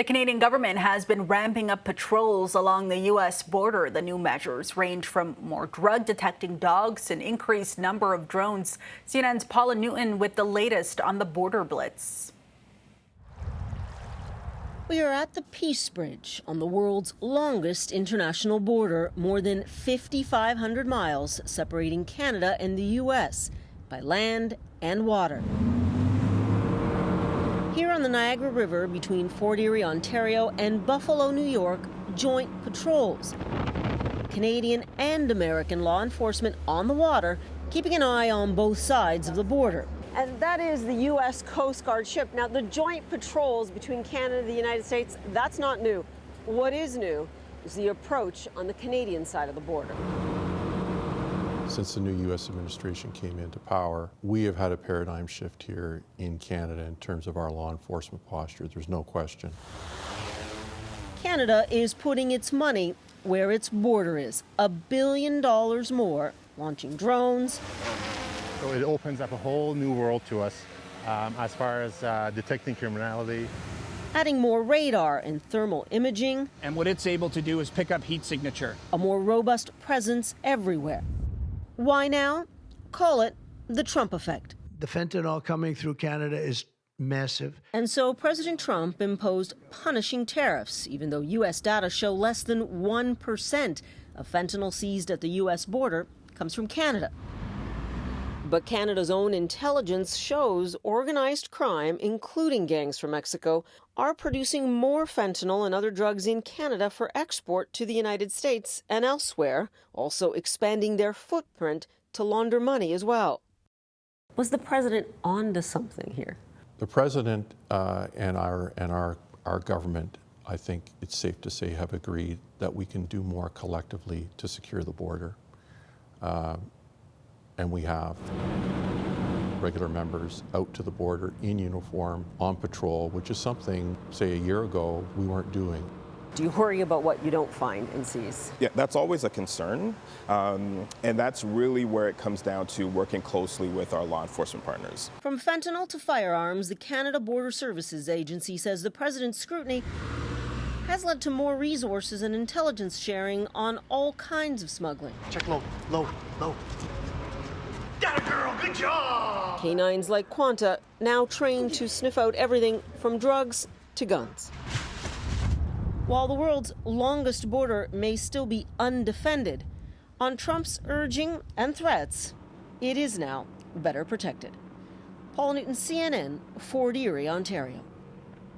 The Canadian government has been ramping up patrols along the U.S. border. The new measures range from more drug-detecting dogs to an increased number of drones. CNN's Paula Newton with the latest on the border blitz. We are at the Peace Bridge on the world's longest international border, more than 5,500 miles separating Canada and the U.S. by land and water. Here on the Niagara River between Fort Erie, Ontario and Buffalo, New York, joint patrols. Canadian and American law enforcement on the water, keeping an eye on both sides of the border. And that is the U.S. Coast Guard ship. Now, the joint patrols between Canada and the United States, that's not new. What is new is the approach on the Canadian side of the border. Since the new U.S. administration came into power, we have had a paradigm shift here in Canada in terms of our law enforcement posture. There's no question. Canada is putting its money where its border is, $1 billion more, launching drones. So it opens up a whole new world to us as far as detecting criminality. Adding more radar and thermal imaging. And what it's able to do is pick up heat signature. A more robust presence everywhere. Why now? Call it the Trump effect. The fentanyl coming through Canada is massive. And so President Trump imposed punishing tariffs, even though U.S. data show less than 1% of fentanyl seized at the U.S. border comes from Canada. But Canada's own intelligence shows organized crime, including gangs from Mexico, are producing more fentanyl and other drugs in Canada for export to the United States and elsewhere, also expanding their footprint to launder money as well. Was the president onto something here? The president and our government, I think it's safe to say, have agreed that we can do more collectively to secure the border. And we have regular members out to the border in uniform, on patrol, which is something, say, a year ago, we weren't doing. Do you worry about what you don't find and seize? Yeah, that's always a concern. And that's really where it comes down to working closely with our law enforcement partners. From fentanyl to firearms, the Canada Border Services Agency says the president's scrutiny has led to more resources and intelligence sharing on all kinds of smuggling. Check low, low, low. Got it, girl, good job! Canines like Quanta now trained to sniff out everything from drugs to guns. While the world's longest border may still be undefended, on Trump's urging and threats, it is now better protected. Paula Newton, CNN, Fort Erie, Ontario.